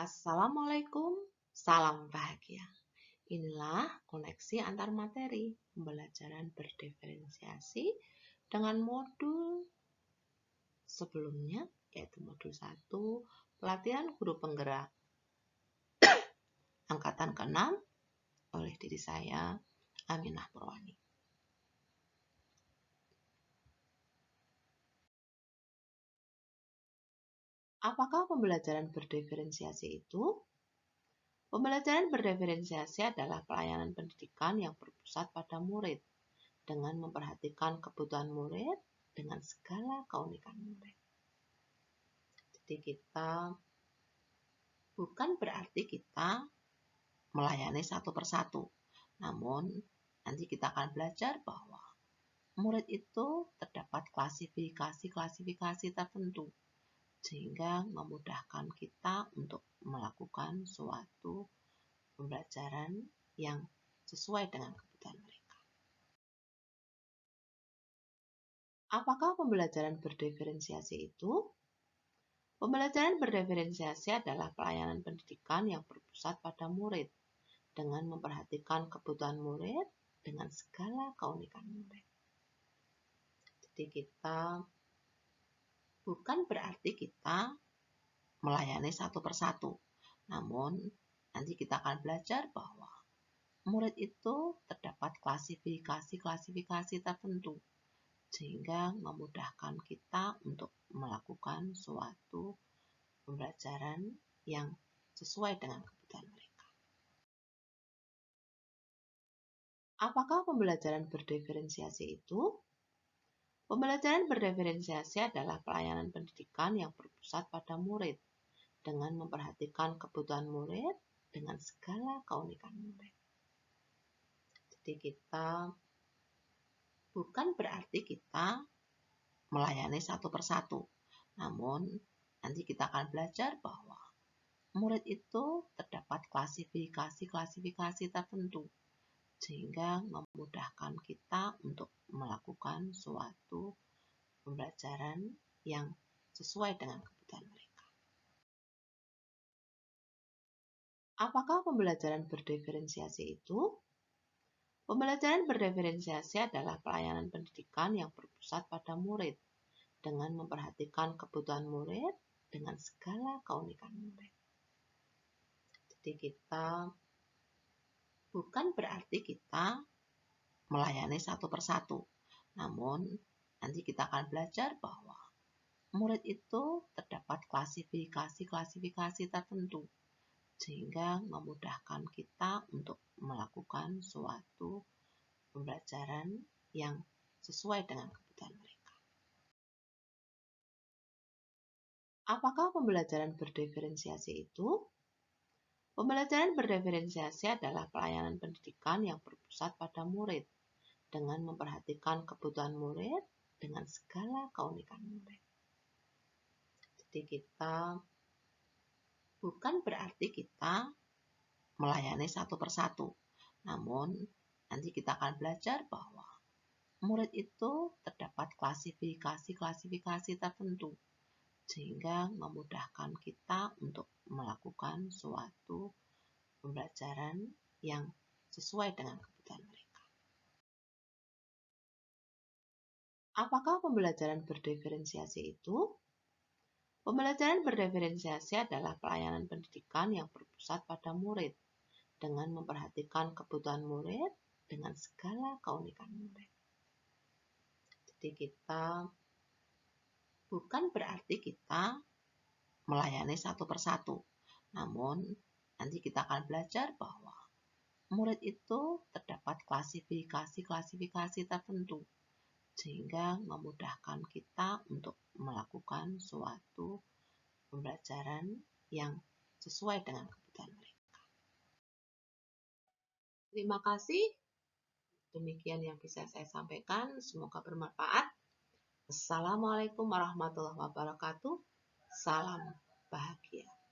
Assalamualaikum, salam bahagia. Inilah koneksi antar materi pembelajaran berdiferensiasi dengan modul sebelumnya, yaitu modul 1, pelatihan guru penggerak angkatan ke-6 oleh diri saya, Aminah Purwani. Apakah pembelajaran berdiferensiasi itu? Pembelajaran berdiferensiasi adalah pelayanan pendidikan yang berpusat pada murid dengan memperhatikan kebutuhan murid dengan segala keunikan murid. Jadi bukan berarti kita melayani satu persatu, namun nanti kita akan belajar bahwa murid itu terdapat klasifikasi tertentu sehingga memudahkan kita untuk melakukan suatu pembelajaran yang sesuai dengan kebutuhan mereka. Apakah pembelajaran berdiferensiasi itu? Pembelajaran berdiferensiasi adalah pelayanan pendidikan yang berpusat pada murid dengan memperhatikan kebutuhan murid dengan segala keunikan murid. Jadi bukan berarti kita melayani satu persatu, namun nanti kita akan belajar bahwa murid itu terdapat klasifikasi tertentu sehingga memudahkan kita untuk melakukan suatu pembelajaran yang sesuai dengan kebutuhan mereka. Apakah pembelajaran berdiferensiasi itu? Pembelajaran berdiferensiasi adalah pelayanan pendidikan yang berpusat pada murid dengan memperhatikan kebutuhan murid dengan segala keunikan murid. Jadi bukan berarti kita melayani satu persatu, namun nanti kita akan belajar bahwa murid itu terdapat klasifikasi tertentu sehingga memudahkan kita untuk melakukan suatu pembelajaran yang sesuai dengan kebutuhan mereka. Apakah pembelajaran berdiferensiasi itu? Pembelajaran berdiferensiasi adalah pelayanan pendidikan yang berpusat pada murid dengan memperhatikan kebutuhan murid dengan segala keunikan murid. Jadi bukan berarti kita melayani satu persatu, namun nanti kita akan belajar bahwa murid itu terdapat klasifikasi tertentu sehingga memudahkan kita untuk melakukan suatu pembelajaran yang sesuai dengan kebutuhan mereka. Apakah pembelajaran berdiferensiasi itu? Pembelajaran berdiferensiasi adalah pelayanan pendidikan yang berpusat pada murid dengan memperhatikan kebutuhan murid dengan segala keunikan murid. Jadi bukan berarti kita melayani satu persatu, namun nanti kita akan belajar bahwa murid itu terdapat klasifikasi tertentu sehingga memudahkan kita untuk melakukan suatu pembelajaran yang sesuai dengan kebutuhan mereka. Apakah pembelajaran berdiferensiasi itu? Pembelajaran berdiferensiasi adalah pelayanan pendidikan yang berpusat pada murid dengan memperhatikan kebutuhan murid dengan segala keunikan murid. Jadi bukan berarti kita melayani satu persatu, namun nanti kita akan belajar bahwa murid itu terdapat klasifikasi tertentu sehingga memudahkan kita untuk melakukan suatu pembelajaran yang sesuai dengan kebutuhan mereka. Terima kasih. Demikian yang bisa saya sampaikan. Semoga bermanfaat. Assalamualaikum warahmatullahi wabarakatuh. Salam bahagia.